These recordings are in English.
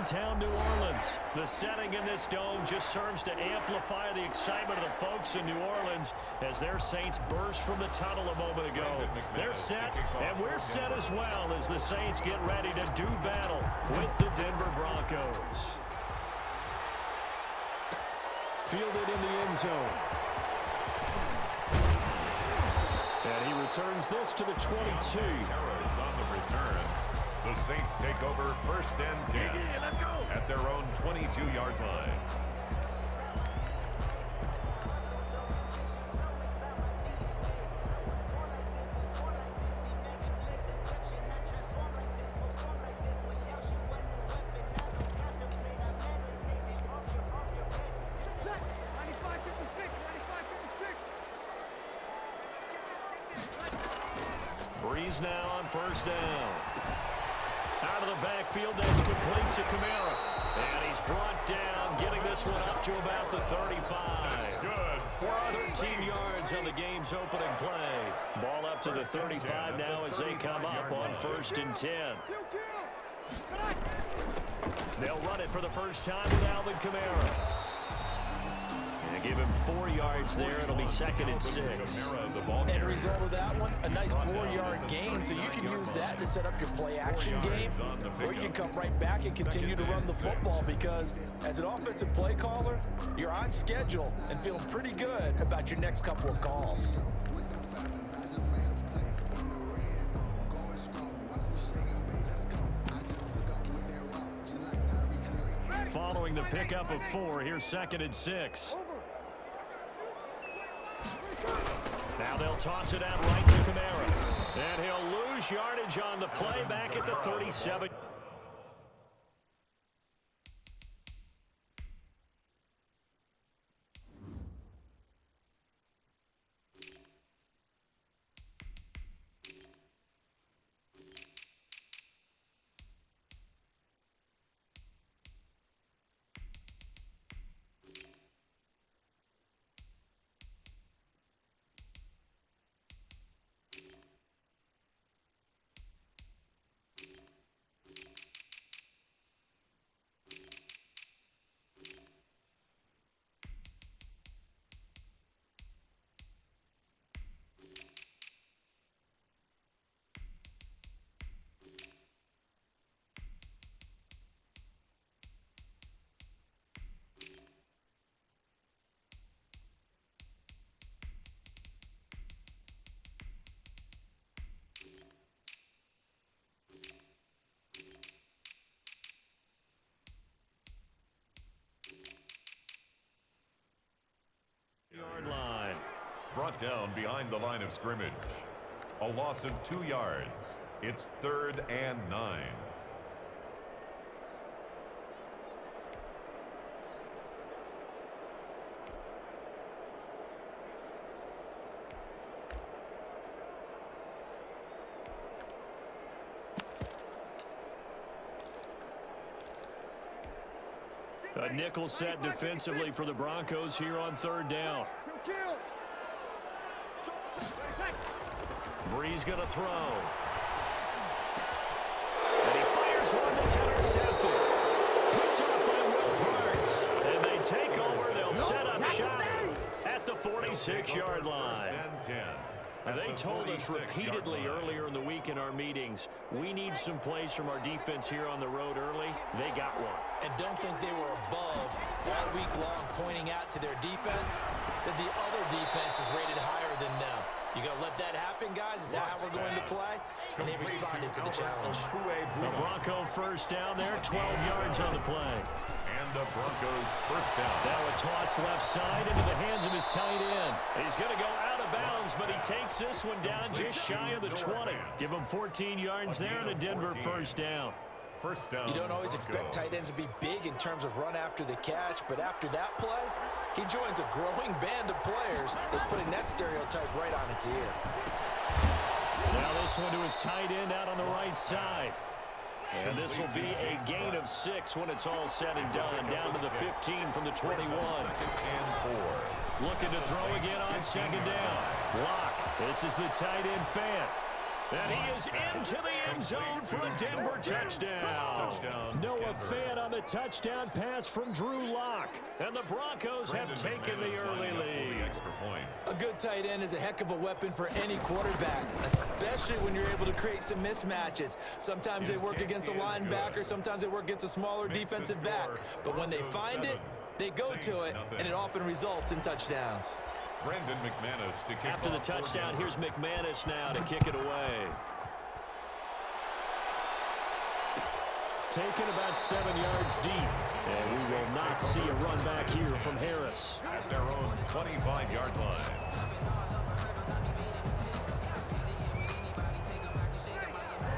downtown New Orleans. The setting in this dome just serves to amplify the excitement of the folks in New Orleans as their Saints burst from the tunnel a moment ago. They're set, and we're set as well as the Saints get ready to do battle with the Denver Broncos. Fielded in the end zone. And he returns this to the 22. Harris on the return. The Saints take over 1st and 10 at their own 22-yard line. Breeze now on 1st down. Out of the backfield, that's complete to Kamara. And he's brought down, getting this one up to about the 35. Good. 13 yards on the game's opening play. Ball up to the 35 now as they come up on 1st and 10. They'll run it for the first time with Alvin Kamara. And give him 4 yards there. It'll be 2nd and 6. End result of that one, a nice 4-yard gain, so you can use that to set up your play-action game, or you can come right back and continue to run the football because as an offensive play caller, you're on schedule and feeling pretty good about your next couple of calls. Following the pickup of 4, here's 2nd and 6. Now they'll toss it out right to Kamara. And he'll lose yardage on the play back at the 37. Line. Brought down behind the line of scrimmage. A loss of 2 yards. It's 3rd and 9. A nickel set defensively for the Broncos here on 3rd down. Breeze going to throw. And he fires one that's intercepted. Picked off by Will Parks. And they take over. They'll set up shop at the 46-yard line. They told us repeatedly earlier in the week in our meetings, we need some plays from our defense here on the road early. They got one. And don't think they were above all week long pointing out to their defense that the other defense is rated higher than them. You going to let that happen, guys? Is that how we're going to play? And they responded to the challenge. The Bronco 1st down there, 12 yards on the play. And the Broncos 1st down. Now a toss left side into the hands of his tight end. He's going to go out of bounds, but he takes this one down just shy of the 20. Give him 14 yards there and a Denver 1st down. First down. You don't always expect tight ends to be big in terms of run after the catch, but after that play, he joins a growing band of players that's putting that stereotype right on its ear. Now this one to his tight end out on the right side. And this will be a gain of 6 when it's all said and done. Down to the 15 from the 21. 2nd and 4. Looking to throw again on 2nd down. Block. This is the tight end Fant. And he is into the end zone for a Denver touchdown. Noah Fant on the touchdown pass from Drew Lock. And the Broncos have taken the early lead. A good tight end is a heck of a weapon for any quarterback, especially when you're able to create some mismatches. Sometimes they work against a linebacker, sometimes they work against a smaller defensive back. But when they find it, they go to it, and it often results in touchdowns. Brandon McManus to kick After the touchdown, here's McManus now to kick it away. Taken about 7 yards deep. And we will not see a run back here from Harris. At their own 25-yard line.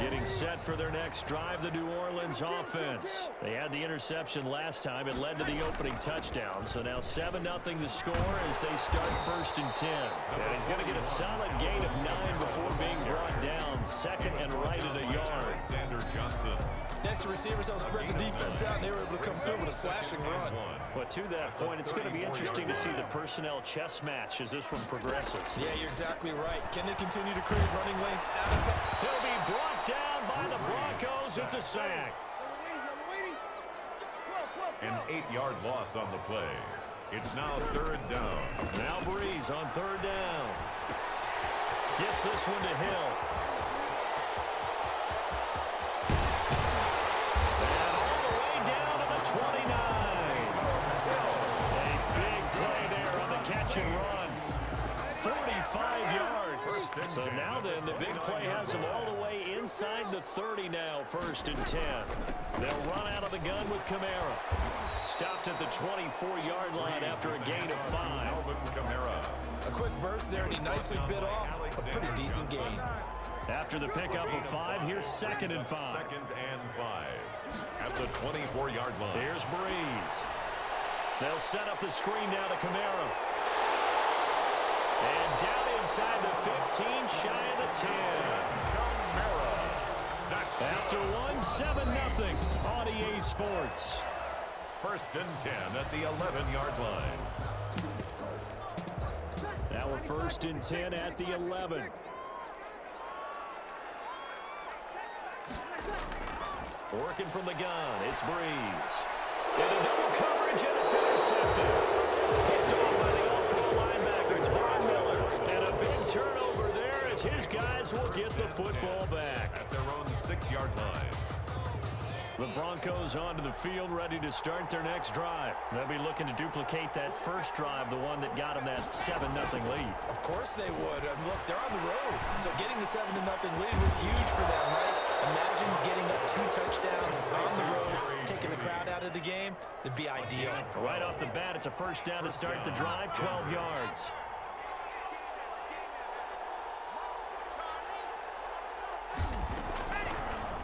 Getting set for their next drive, the New Orleans offense. They had the interception last time. It led to the opening touchdown. So now 7-0 the score as they start 1st and 10. And he's going to get a solid gain of 9 before being brought down. Second and right at a yard. Alexander Johnson. Next, the receivers helped spread the defense out, and they were able to come through with a slashing run. But to that point, it's going to be interesting to see the personnel chess match as this one progresses. Yeah, you're exactly right. Can they continue to create running lanes out of that? He'll be brought down by the Broncos. It's a sack. An 8-yard loss on the play. It's now 3rd down. Now Breeze on 3rd down. Gets this one to Hill. And all the way down to the 29. A big play there on the catch and run. 45 yards. So now then, the big play has them all the way inside the 30 now, 1st and 10. They'll run out of the gun with Kamara. Stopped at the 24-yard line after a gain of 5. Alvin Kamara. A quick burst there, and he nicely bit off a pretty decent gain. After the pickup of 5, here's 2nd and 5. 2nd and 5. At the 24-yard line. Here's Breeze. They'll set up the screen now to Kamara. And down inside the 15, shy of the 10. After 1, 7-0 on EA Sports. 1st and 10 at the 11-yard line. Now we're 1st and 10 at the 11. Working from the gun, it's Breeze. Into double coverage, and it's intercepted. Picked off by the All-Pro linebacker. It's Von Miller. And a big turnover there as his guys will get the football back. At their own 6-yard line. The Broncos onto the field, ready to start their next drive. They'll be looking to duplicate that first drive, the one that got them that 7-0 lead. Of course they would. And look, they're on the road. So getting the 7-0 lead was huge for them, right? Imagine getting up 2 touchdowns on the road, taking the crowd out of the game. It'd be ideal. Right off the bat, it's a 1st down to start the drive, 12 yards.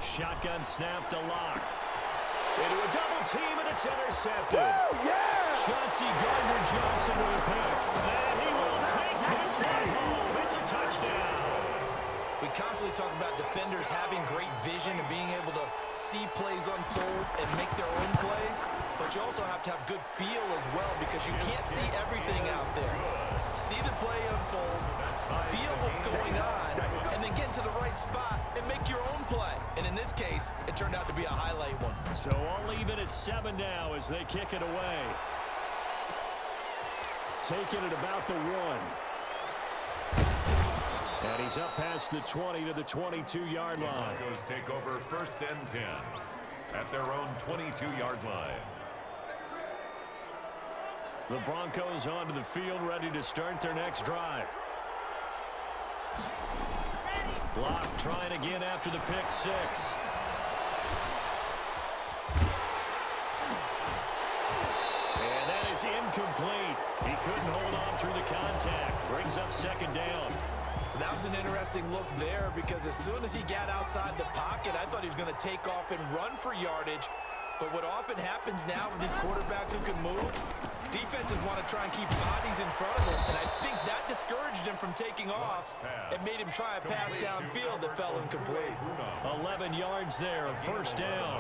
Shotgun snap to Lock. Into a double team, and it's intercepted. Oh, yeah! Chauncey Gardner-Johnson with a pick. And he will take this one home. It's a touchdown. We constantly talk about defenders having great vision and being able to see plays unfold and make their own plays. But you also have to have good feel as well because you can't see everything out there. See the play unfold, feel what's going on, and then get to the right spot and make your own play. And in this case, it turned out to be a highlight one. So all even at 7 now as they kick it away. Taking it about the 1. And he's up past the 20 to the 22-yard line. Broncos take over 1st and 10 at their own 22-yard line. The Broncos onto the field, ready to start their next drive. Lock trying again after the pick 6. And that is incomplete. He couldn't hold on through the contact. Brings up 2nd down. That was an interesting look there because as soon as he got outside the pocket, I thought he was going to take off and run for yardage. But what often happens now with these quarterbacks who can move, defenses want to try and keep bodies in front of them. And I think that discouraged him from taking off and made him try a pass downfield that fell incomplete. 11 yards there of 1st down.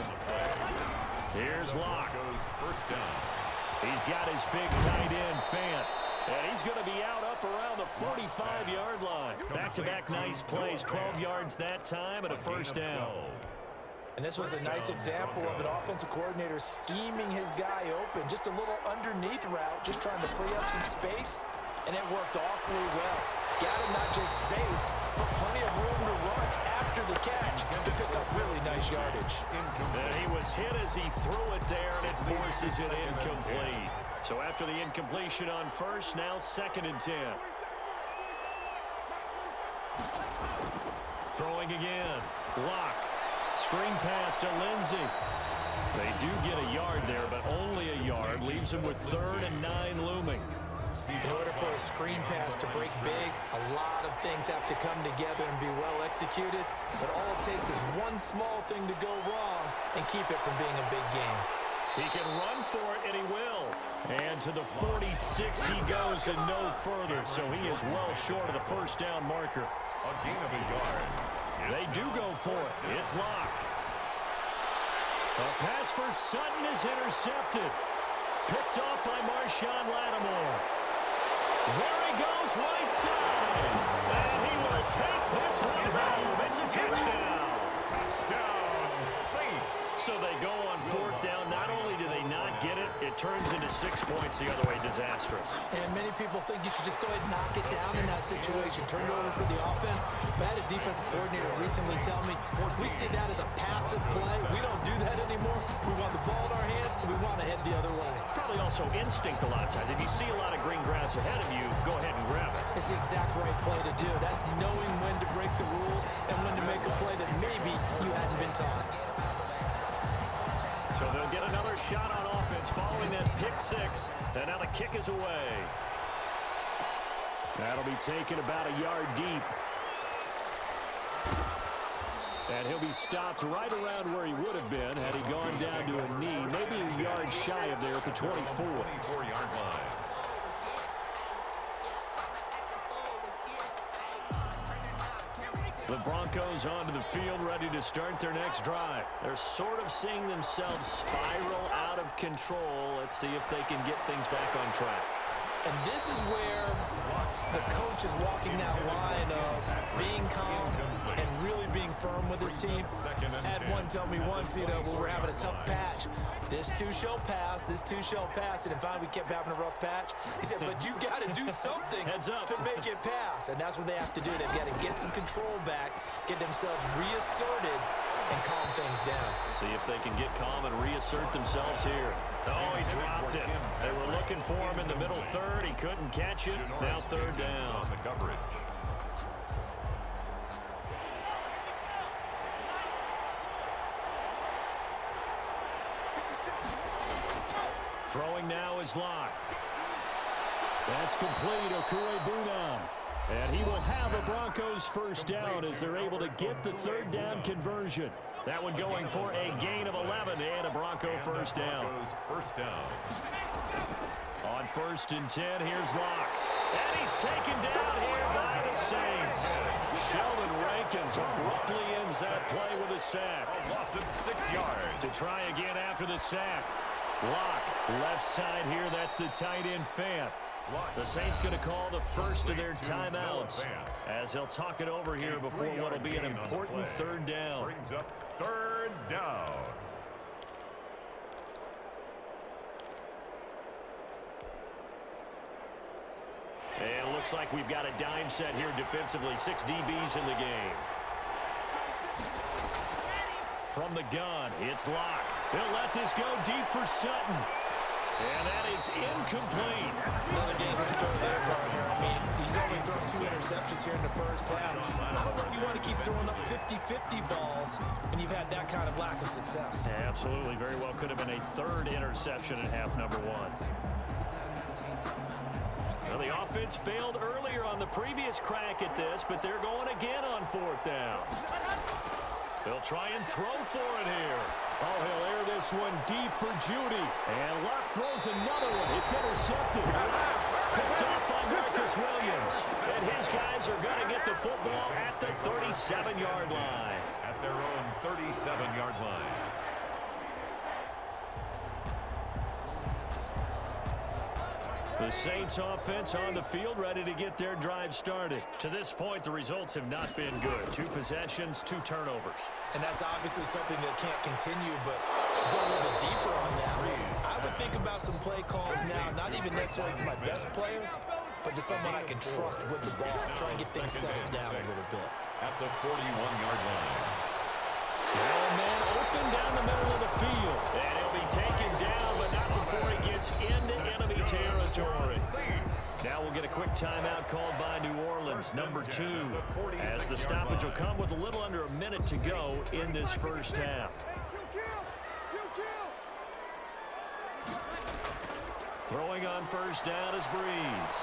Here's Lock. 1st down. He's got his big tight end, Fant. And he's going to be out up up around the 45-yard line. Back-to-back nice plays, 12 yards that time and a first down. And this was a nice example of an offensive coordinator scheming his guy open. Just a little underneath route, just trying to free up some space, and it worked awfully well. Got him not just space, but plenty of room to run after the catch to pick up really nice yardage. And he was hit as he threw it there, and it forces it incomplete. So after the incompletion on first, now 2nd and 10. Throwing again. Lock. Screen pass to Lindsey. They do get a yard there, but only a yard. Leaves him with 3rd and 9 looming. In order for a screen pass to break big, a lot of things have to come together and be well executed. But all it takes is one small thing to go wrong and keep it from being a big game. He can run for it, and he will. And to the 46 he goes and no further. So he is well short of the first down marker. A gain of a yard. They do go for it. It's Locke. A pass for Sutton is intercepted. Picked off by Marshawn Lattimore. There he goes, right side. And he will take this one home. It's a touchdown. Touchdown, Saints. So they go on 4th down. Not only do they not get it, it turns into 6 points the other way. Disastrous. And many people think you should just go ahead and knock it down in that situation. Turn it over for the offense. But I had a defensive coordinator recently tell me, we see that as a passive play. We don't do that anymore. We want the ball in our hands, and we want to head the other way. It's probably also instinct a lot of times. If you see a lot of green grass ahead of you, go ahead and grab it. It's the exact right play to do. That's knowing when to break the rules and when to make a play that maybe you hadn't been taught. So they'll get another shot on offense following that pick 6. And now the kick is away. That'll be taken about a yard deep. And he'll be stopped right around where he would have been had he gone down to a knee. Maybe a yard shy of there at the 24. 24-yard line. The Broncos onto the field, ready to start their next drive. They're sort of seeing themselves spiral out of control. Let's see if they can get things back on track. And this is where the coach is walking that line of being calm and really being firm with his team. I had one tell me once, when we were having a tough patch, this too shall pass, this too shall pass. And finally we kept having a rough patch. He said, but you got to do something to make it pass. And that's what they have to do. They've got to get some control back, get themselves reasserted, and calm things down. See if they can get calm and reassert themselves here. Oh, he dropped it. They were looking for him in the middle 3rd. He couldn't catch it. Now 3rd down. On the coverage. Throwing now is Locke. That's complete. Okure-Bunam. And he will have a Broncos first down as they're able to get the 3rd down conversion. That one going for a gain of 11 and a Bronco first down. First down. On 1st and 10, here's Locke. And he's taken down here by the Saints. Sheldon Rankins abruptly ends that play with a sack. A loss of 6 yards. To try again after the sack. Locke, left side here, that's the tight end Fant. The Saints going to call the first of their timeouts as they'll talk it over here before what will be an important 3rd down. Brings up 3rd down. And it looks like we've got a dime set here defensively. 6 DBs in the game. From the gun, it's Locke. They'll let this go deep for Sutton. And that is incomplete. Another dangerous throw there, partner. I mean, he's only thrown 2 interceptions here in the first half. I don't know if you want to keep throwing up 50-50 balls when you've had that kind of lack of success. Yeah, absolutely. Very well could have been a 3rd interception in half number 1. Well, the offense failed earlier on the previous crack at this, but they're going again on 4th down. They'll try and throw for it here. Oh, he'll air this one deep for Judy. And Locke throws another one. It's intercepted. Picked off by Marcus Williams. And his guys are going to get the football at the 37-yard line. At their own 37-yard line. The Saints offense on the field, ready to get their drive started. To this point, the results have not been good. 2 possessions, 2 turnovers. And that's obviously something that can't continue, but to go a little bit deeper on that, I would think about some play calls now, not even necessarily to my best player, but to someone I can trust with the ball, try and get things settled down a little bit. At the 41-yard line. Now, man, open down the middle of the field. And he'll be taken down, but not before he gets into enemy territory. Now we'll get a quick timeout called by New Orleans, number 2, as the stoppage will come with a little under a minute to go in this first half. Throwing on first down is Breeze.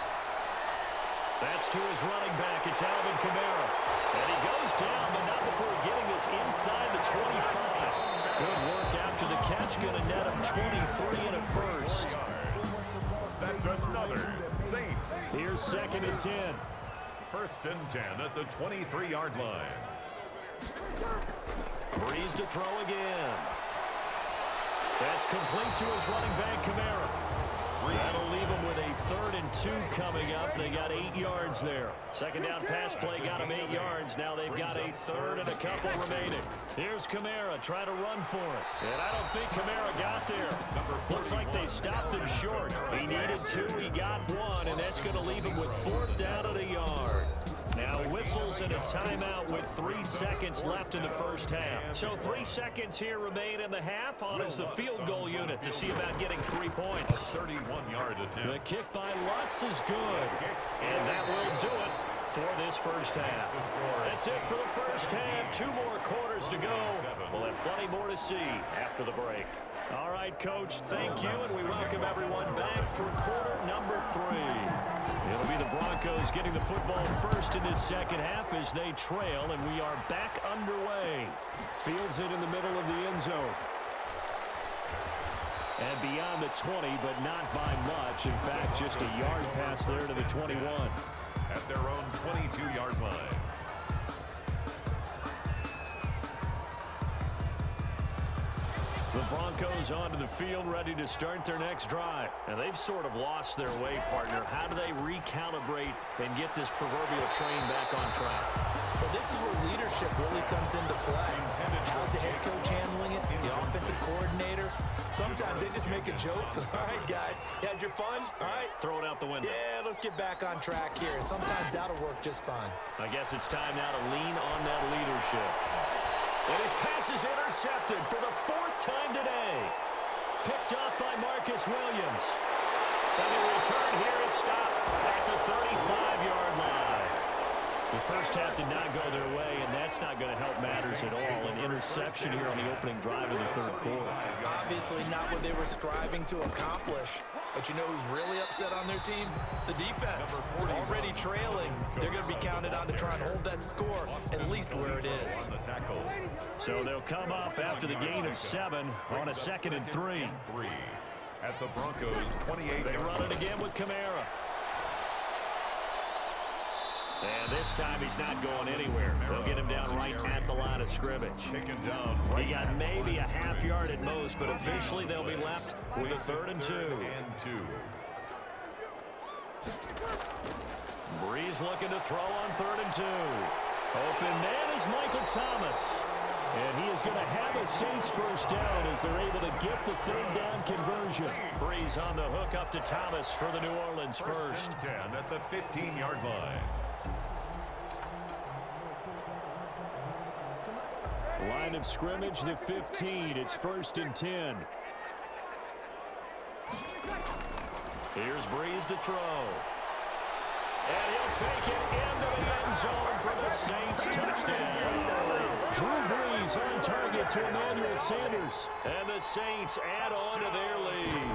That's to his running back. It's Alvin Kamara. And he goes down, but not before getting this inside the 25. Good work after the catch. Going to net him 23 and a first. That's another Saints. Here's 2nd and 10. 1st and 10 at the 23-yard line. Breeze to throw again. That's complete to his running back, Kamara. That'll leave him with a 3rd and 2 coming up. They got 8 yards there. 2nd down pass play got him 8 yards. Now they've got a 3rd and a couple remaining. Here's Kamara trying to run for it. And I don't think Kamara got there. Looks like they stopped him short. He needed 2. He got 1. And that's going to leave him with 4th down at a yard. Now whistles and a timeout with 3 seconds left in the first half. So 3 seconds here remain in the half. On is the field goal unit to see about getting 3 points. 31-yard attempt. The kick by Lutz is good. And that will do it for this first half. That's it for the first half. 2 more quarters to go. We'll have plenty more to see after the break. All right, Coach, thank you, and we welcome everyone back for quarter number 3. It'll be the Broncos getting the football first in this second half as they trail, and we are back underway. Fields it in the middle of the end zone. And beyond the 20, but not by much. In fact, just a yard pass there to the 21. At their own 22-yard line. The Broncos onto the field, ready to start their next drive. And they've sort of lost their way, partner. How do they recalibrate and get this proverbial train back on track? Well, this is where leadership really comes into play. How's the head coach handling it? The offensive coordinator? Sometimes they just make a joke. All right, guys, you had your fun? All right. Throw it out the window. Yeah, let's get back on track here. And sometimes that'll work just fine. I guess it's time now to lean on that leadership. And his pass is intercepted for the 4th time today. Picked up by Marcus Williams. And the return here is stopped at the 35-yard line. The first half did not go their way, and that's not going to help matters at all. An interception here on the opening drive of the 3rd quarter. Obviously not what they were striving to accomplish. But you know who's really upset on their team? The defense. Already trailing. They're going to be counted on to try and hold that score at least where it is. So they'll come up after the gain of 7 on a 2nd and 3. At the Broncos' 28. They run it again with Kamara. And this time he's not going anywhere. They'll get him down right at the line of scrimmage. He got maybe a half yard at most, but eventually they'll be left with a 3rd and 2. Breeze looking to throw on 3rd and 2. Open man is Michael Thomas. And he is going to have a Saints first down as they're able to get the 3rd down conversion. Breeze on the hook up to Thomas for the New Orleans first. 10 at the 15-yard line. Line of scrimmage, the 15. It's 1st and 10. Here's Breeze to throw. And he'll take it into the end zone for the Saints touchdown. Drew Brees on target to Emmanuel Sanders. And the Saints add on to their lead.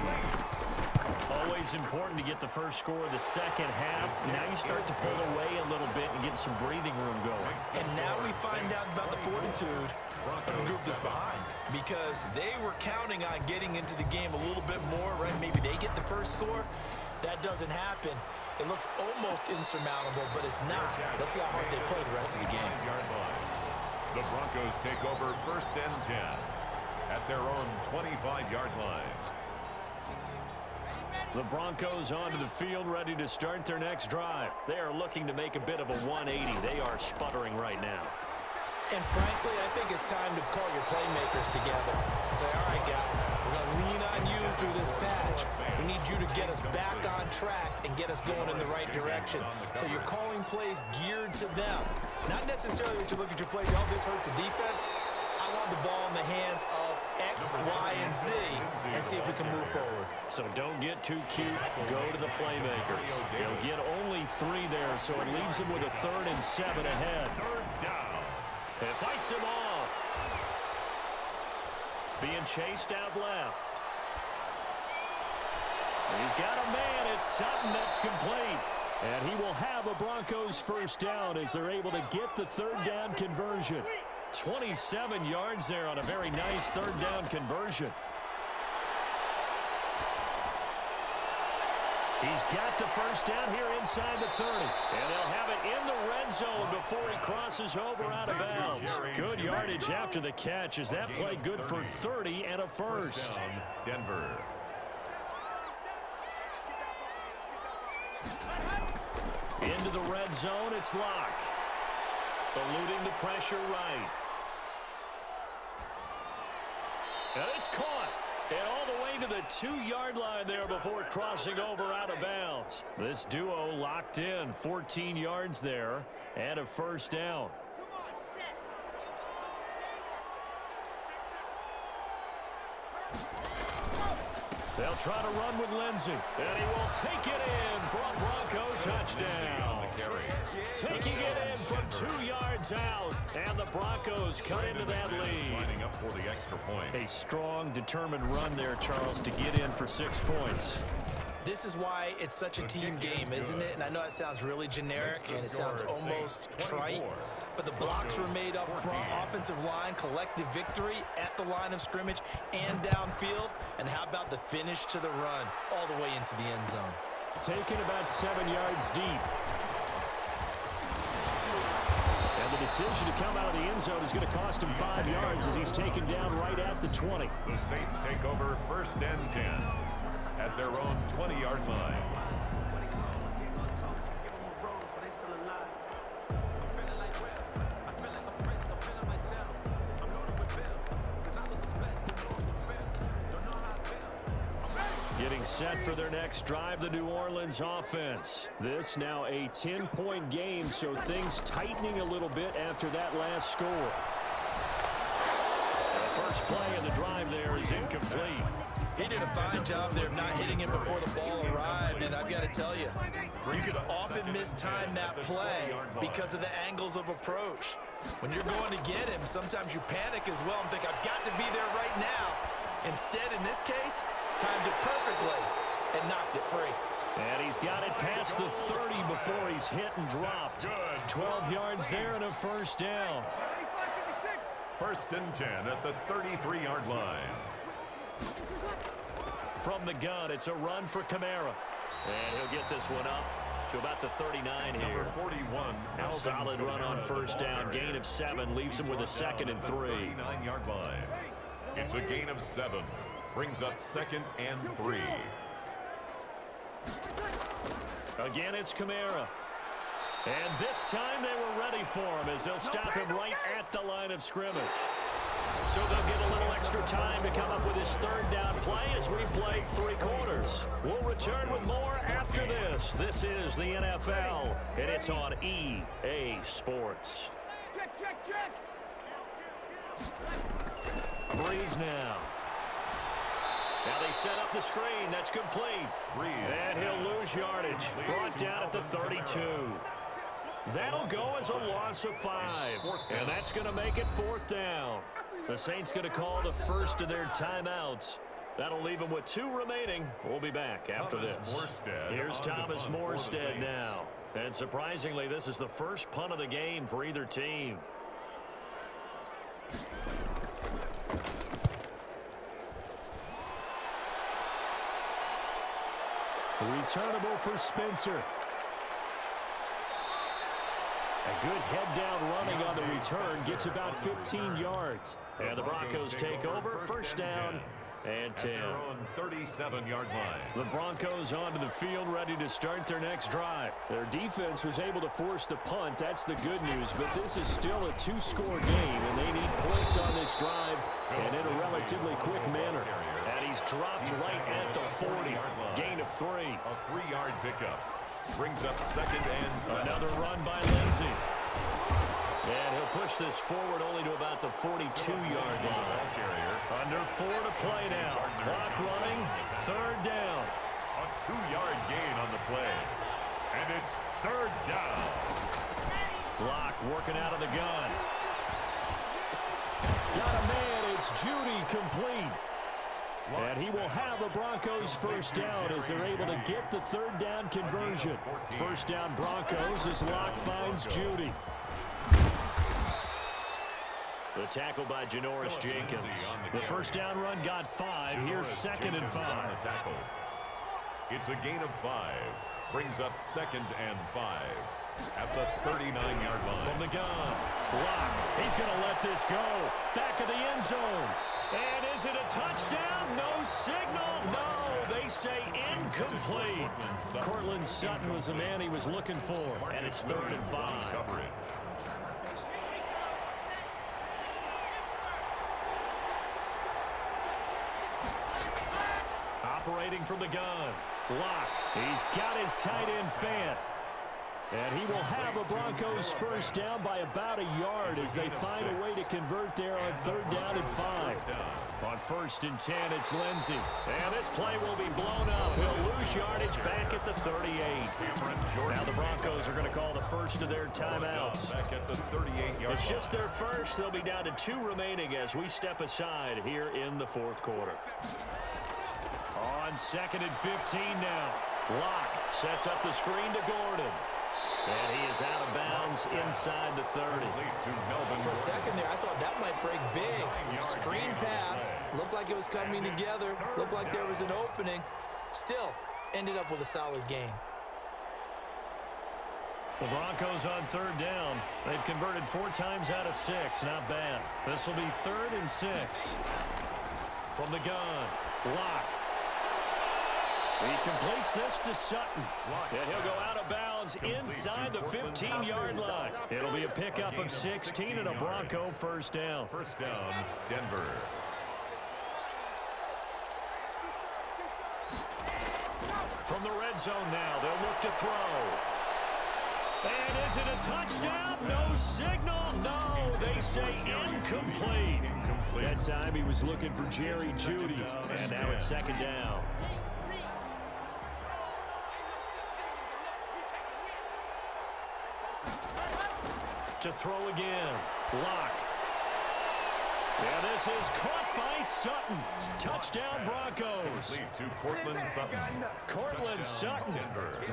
Always important to get the first score of the second half. Now you start to pull away a little bit and get some breathing room going. And now we find out about the fortitude of the group that's behind, because they were counting on getting into the game a little bit more, right? Maybe they get the first score. That doesn't happen. It looks almost insurmountable, but it's not. Let's see how hard they play the rest of the game. The Broncos take over 1st and 10 at their own 25-yard line. The Broncos onto the field, ready to start their next drive. They are looking to make a bit of a 180. They are sputtering right now. And frankly, I think it's time to call your playmakers together and say, all right, guys, we're going to lean on you through this patch. We need you to get us back on track and get us going in the right direction. So you're calling plays geared to them. Not necessarily that you look at your plays, oh, this hurts the defense. I want the ball in the hands of X, Y, and Z and see if we can move forward. So don't get too cute. Go to the playmakers. They'll get only 3 there, so it leaves them with a 3rd and 7 ahead. Third down. It fights him off. Being chased out left. He's got a man. It's Sutton that's complete. And he will have a Broncos first down as they're able to get the 3rd down conversion. 27 yards there on a very nice 3rd down conversion. He's got the first down here inside the 30. And they'll have it in the red zone before he crosses over out of bounds. Good yardage after the catch. Is that play good for 30 and a first? Denver. Into the red zone, it's Locke. Eluding the pressure right. And it's caught. And all the way to the 2-yard line there before crossing over out of bounds. This duo locked in, 14 yards there and a first down. They'll try to run with Lindsey. And he will take it in for a Bronco touchdown. Taking it in from 2 yards out. And the Broncos cut into that lead. Lining up for the extra point. A strong, determined run there, Charles, to get in for 6 points. This is why it's such a team game, isn't it? And I know it sounds really generic and it sounds almost trite. But the blocks were made up front, offensive line, collective victory at the line of scrimmage and downfield. And how about the finish to the run all the way into the end zone? Taken about 7 yards deep. And the decision to come out of the end zone is going to cost him 5 yards as he's taken down right at the 20. The Saints take over 1st and 10 at their own 20-yard line. Getting set for their next drive, the New Orleans offense. This now a 10-point game, so things tightening a little bit after that last score. The first play of the drive there is incomplete. He did a fine job there of not hitting him before the ball arrived, and I've got to tell you, you could often mistime that play because of the angles of approach. When you're going to get him, sometimes you panic as well and think, I've got to be there right now. Instead, in this case, timed it perfectly and knocked it free. And he's got it past the 30 before he's hit and dropped. 12 yards there and a first down. 1st and 10 at the 33-yard line. From the gun, it's a run for Kamara. And he'll get this one up to about the 39 here. Number 41. A solid run on first down. Gain of 7 leaves him with a 2nd and 3. 39-yard line. It's a gain of 7. Brings up 2nd and 3. Again, it's Kamara. And this time they were ready for him as they'll stop him right at the line of scrimmage. So they'll get a little extra time to come up with his 3rd down play as we play 3 quarters. We'll return with more after this. This is the NFL, and it's on EA Sports. Check. Breeze now. Now they set up the screen. That's complete. And he'll lose yardage. Brought down at the 32. That'll go as a loss of 5. And that's going to make it 4th down. The Saints going to call the first of their timeouts. That'll leave them with 2 remaining. We'll be back after this. Here's Thomas Morstead now. And surprisingly, this is the first punt of the game for either team. Returnable for Spencer. A good head down running on the return. Gets about 15 yards. And the Broncos take over. First down and 10. At their own 37-yard line. The Broncos onto the field, ready to start their next drive. Their defense was able to force the punt. That's the good news. But this is still a two-score game, and they need points on this drive and in a relatively quick manner. And he's dropped right at the 40. Gain of 3. A 3-yard pickup. Brings up 2nd and 7. Another run by Lindsey. And he'll push this forward only to about the 42-yard line. Under 4 to play now. Clock running. 3rd down. A 2-yard gain on the play. And it's 3rd down. Block working out of the gun. Got a man. It's Judy complete. And he will have the Broncos first down as they're able to get the 3rd down conversion. First down Broncos as Locke finds Judy. The tackle by Janoris Jenkins. The first down run got 5. Here's 2nd and 5. It's a gain of 5. Brings up 2nd and 5. At the 39-yard line. From the gun. Locke. He's going to let this go. Back of the end zone. And is it a touchdown? No signal. No. They say incomplete. Cortland Sutton was the man he was looking for. And it's 3rd and 5. Operating from the gun. Locke. He's got his tight end Fant. And he will have a Broncos first down by about a yard as they find a way to convert there on 3rd down and 5. On 1st and 10, it's Lindsey. And this play will be blown up. He'll lose yardage back at the 38. Now the Broncos are going to call the first of their timeouts. Back at the 38-yard It's just their first. They'll be down to 2 remaining as we step aside here in the 4th quarter. On 2nd and 15 now. Locke sets up the screen to Gordon. And he is out of bounds inside the 30. For a second there, I thought that might break big. Screen pass. Looked like it was coming together. Looked like there was an opening. Still, ended up with a solid game. The Broncos on 3rd down. They've converted 4 times out of 6. Not bad. This will be 3rd and 6. From the gun. Locke. He completes this to Sutton. And he'll go out of bounds inside the 15-yard line. It'll be a pickup of 16 and a Bronco first down. First down, Denver. From the red zone now, they'll look to throw. And is it a touchdown? No signal. No, they say incomplete. That time he was looking for Jerry Jeudy. And now it's 2nd down. To throw again. Locke. Yeah, this is caught by Sutton. Touchdown Broncos. Lead to Cortland Sutton. Cortland Sutton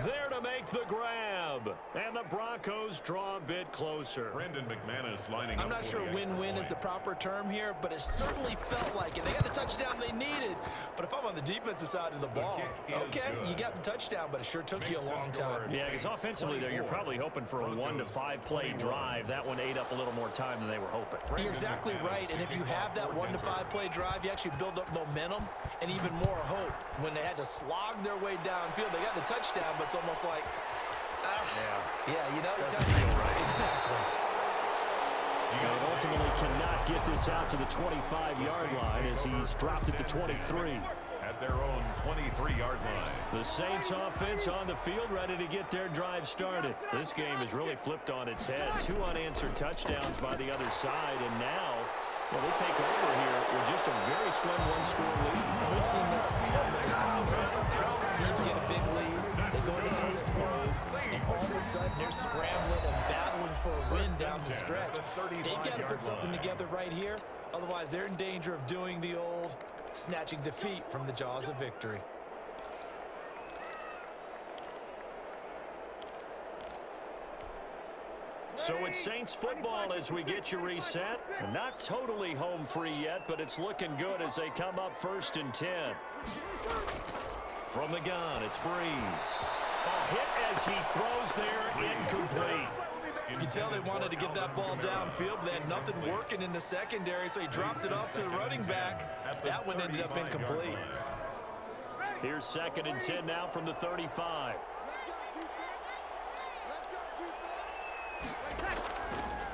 there to make the grab. And the Broncos draw a bit closer. Brendan McManus lining up. I'm not sure win-win is the proper term here, but it certainly felt like it. They got the touchdown they needed. But if I'm on the defensive side of the ball, okay, you got the touchdown, but it sure took you a long time. Yeah, because offensively there, you're probably hoping for a 1 to 5 play drive. That one ate up a little more time than they were hoping. You're exactly right, and if you have that 1 to 5 play drive, you actually build up momentum and even more hope. When they had to slog their way downfield, they got the touchdown, but it's almost like, you know, doesn't feel right. Exactly. And ultimately cannot get this out to the 25-yard line as he's dropped at the 23. At their own 23-yard line. The Saints offense on the field ready to get their drive started. This game has really flipped on its head. 2 unanswered touchdowns by the other side, and now well, they take over here with just a very slim 1-score lead. And we've seen this how many times now. Teams get a big lead, they go into coast mode, and all of a sudden they're scrambling and battling for a win down the stretch. They've got to put something together right here, otherwise they're in danger of doing the old snatching defeat from the jaws of victory. So it's Saints football as we get you reset. Not totally home free yet, but it's looking good as they come up 1st and 10. From the gun, it's Breeze. A hit as he throws there, incomplete. You can tell they wanted to get that ball downfield, but they had nothing working in the secondary, so he dropped it off to the running back. That one ended up incomplete. Here's 2nd and 10 now from the 35.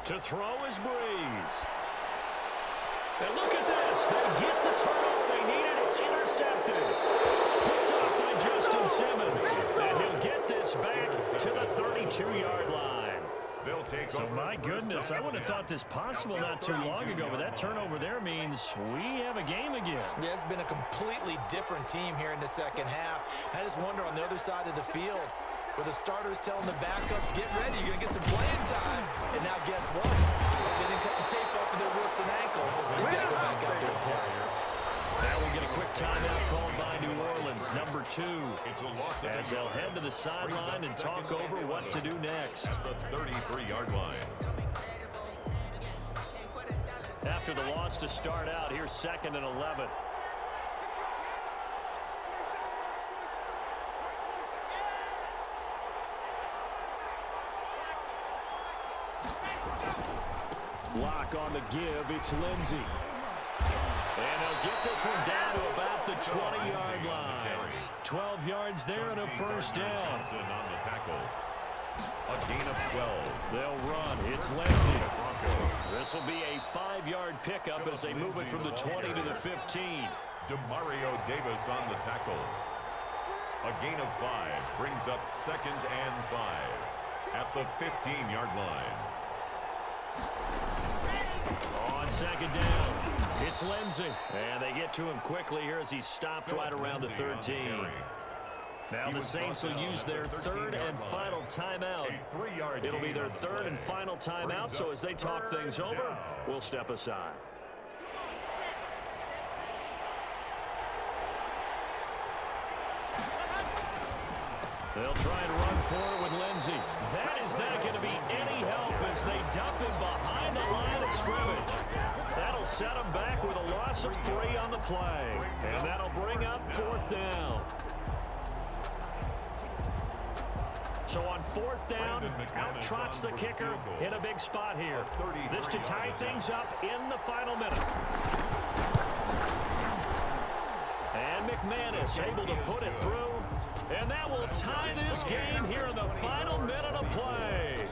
To throw is Breeze. And look at this. They get the turnover they needed. It's intercepted. Picked up by Justin Simmons. And he'll get this back to the 32-yard line. So, my goodness, I would have thought this possible not too long ago, but that turnover there means we have a game again. Yeah, it's been a completely different team here in the second half. I just wonder on the other side of the field, where the starters telling the backups, get ready, you're going to get some playing time. And now guess what? If they didn't cut the tape off of their wrists and ankles, they've got to go back out there and play. Now we'll get a quick timeout called by New Orleans, number 2, as they'll head to the sideline and talk over what to do next. At the 33-yard line. After the loss to start out, here's 2nd and 11. Lock on the give, it's Lindsey. And he'll get this one down to about the 20-yard line. 12 yards there and a first down. On the tackle. A gain of 12. They'll run. It's Lindsey. This will be a 5-yard pickup as they move it from the 20 to the 15. Demario Davis on the tackle. A gain of 5 brings up 2nd and 5 at the 15-yard line. On 2nd down, it's Lindsey. And they get to him quickly here as he stopped right around the 13. Now the Saints will use their 3rd and final timeout. It'll be their 3rd and final timeout, so as they talk things over, we'll step aside. They'll try and run forward with Lindsey. That is not going to be any help as they dump him behind the line of scrimmage. That'll set him back with a loss of 3 on the play. And that'll bring up 4th down. So on 4th down, out trots the kicker in a big spot here. This to tie things up in the final minute. And McManus able to put it through. And that will tie this game here in the final minute of play.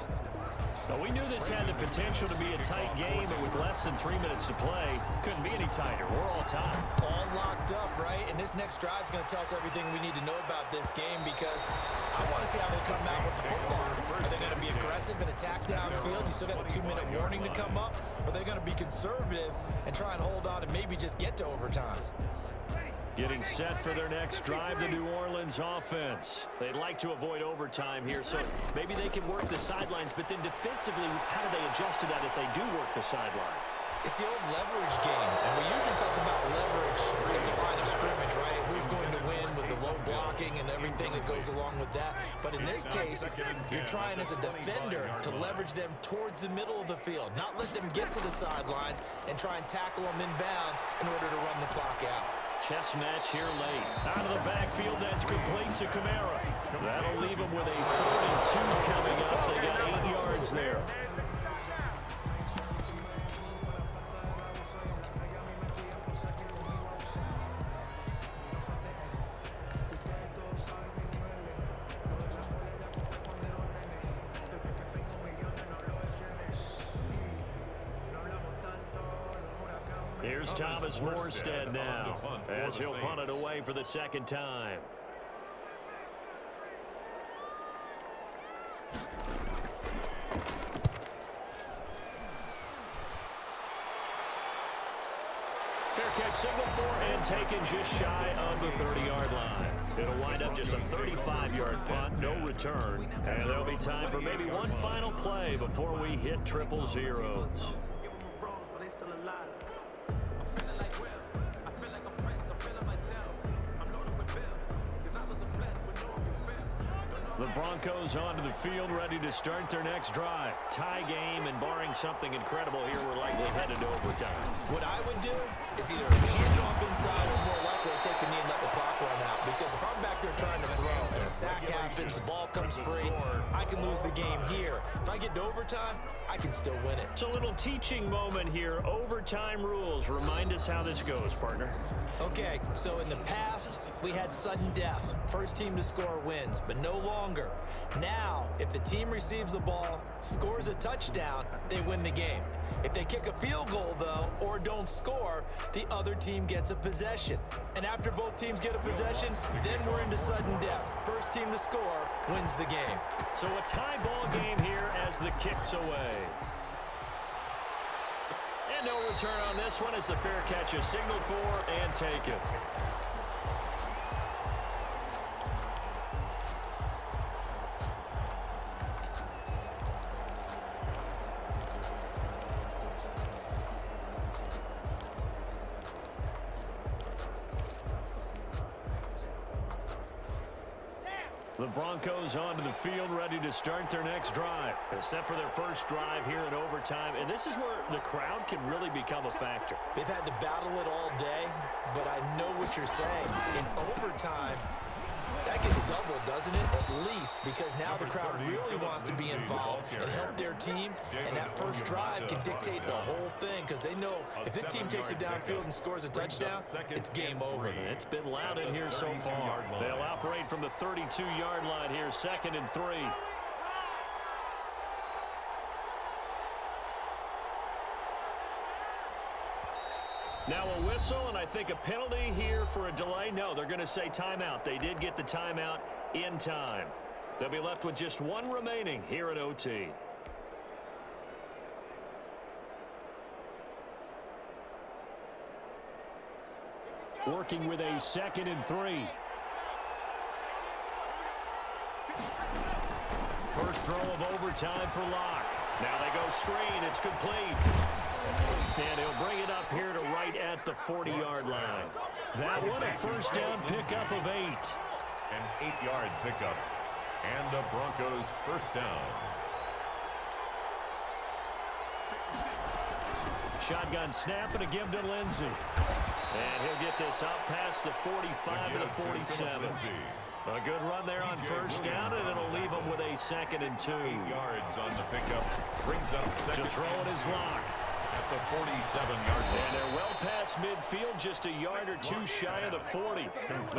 Now, we knew this had the potential to be a tight game, but with less than 3 minutes to play, couldn't be any tighter. We're all tied. All locked up, right? And this next drive is going to tell us everything we need to know about this game because I want to see how they come out with the football. Are they going to be aggressive and attack downfield? You still got a 2-minute warning to come up? Or are they going to be conservative and try and hold on and maybe just get to overtime? Getting set for their next drive, the New Orleans offense. They'd like to avoid overtime here, so maybe they can work the sidelines, but then defensively, how do they adjust to that if they do work the sideline? It's the old leverage game, and we usually talk about leverage at the line of scrimmage, right? Who's going to win with the low blocking and everything that goes along with that. But in this case, you're trying as a defender to leverage them towards the middle of the field, not let them get to the sidelines and try and tackle them in bounds in order to run the clock out. Chess match here late. Out of the backfield, that's complete to Kamara. That'll leave them with a 3rd and 2 coming up. They got 8 yards there. Here's Thomas Morstead now, as he'll punt it away for the 2nd time. Fair catch signal for and taken just shy of the 30-yard line. It'll wind up just a 35-yard punt, no return. And there'll be time for maybe one final play before we hit triple zeros. The Broncos onto the field, ready to start their next drive. Tie game, and barring something incredible here, we're likely headed to overtime. What I would do is either hand it off inside or more likely take the knee and let the clock run out. Because if I'm back there trying to throw and a sack happens, happens, the ball comes free, I can lose the game here. If I get to overtime, I can still win it. So a little teaching moment here. Overtime rules. Remind us how this goes, partner. Okay, so in the past, we had sudden death. First team to score wins, but no longer. Now, if the team receives the ball, scores a touchdown, they win the game. If they kick a field goal, though, or don't score, the other team gets a possession. And after both teams get a possession, then we're into sudden death. First team to score wins the game. So a tie ball game here as the kick's away. And no return on this one as the fair catch is signaled for and taken. The Broncos onto the field, ready to start their next drive. Set for their first drive here in overtime. And this is where the crowd can really become a factor. They've had to battle it all day, but I know what you're saying. In overtime, that gets doubled, doesn't it? At least, because now the crowd really wants to be involved and help their team. And that first drive can dictate the whole thing because they know if this team takes it downfield and scores a touchdown, it's game over. It's been loud in here so far. They'll operate from the 32-yard line here, 2nd and 3. Now a whistle, and I think a penalty here for a delay. No, they're going to say timeout. They did get the timeout in time. They'll be left with just one remaining here at OT. Working with a 2nd and 3. First throw of overtime for Locke. Now they go screen. It's complete. And he'll bring it up here to right at the 40-yard line. That one a first down pickup of 8. An 8-yard pickup. And the Broncos first down. Shotgun snap and a give to Lindsey. And he'll get this out past the 45 to the 47. A good run there on first down, and it'll leave him with a 2nd and 2. 8 yards on the pickup. Brings up second. To throw it is Locke. At the 47-yard line. And they're well past midfield, just a yard or two shy of the 40.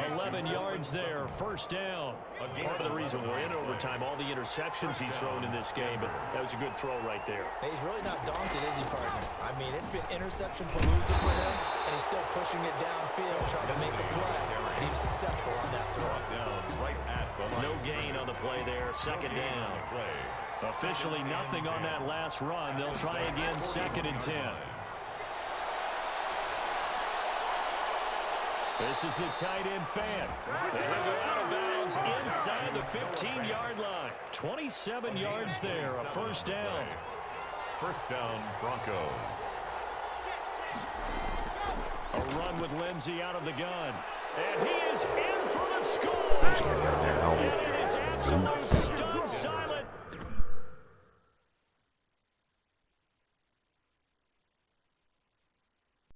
11 yards there, first down. Part of the reason we're in overtime, all the interceptions he's thrown in this game, but that was a good throw right there. Hey, he's really not daunted, is he, partner? I mean, it's been interception palooza for him, and he's still pushing it downfield, trying to make a play, and he was successful on that throw. No gain on the play there, 2nd down. Officially nothing on that last run. They'll try again, 2nd and 10. This is the tight end fan. They go out of bounds inside the 15-yard line. 27 yards there, a first down. First down, Broncos. A run with Lindsey out of the gun. And he is in for the score. And it is absolute stun silence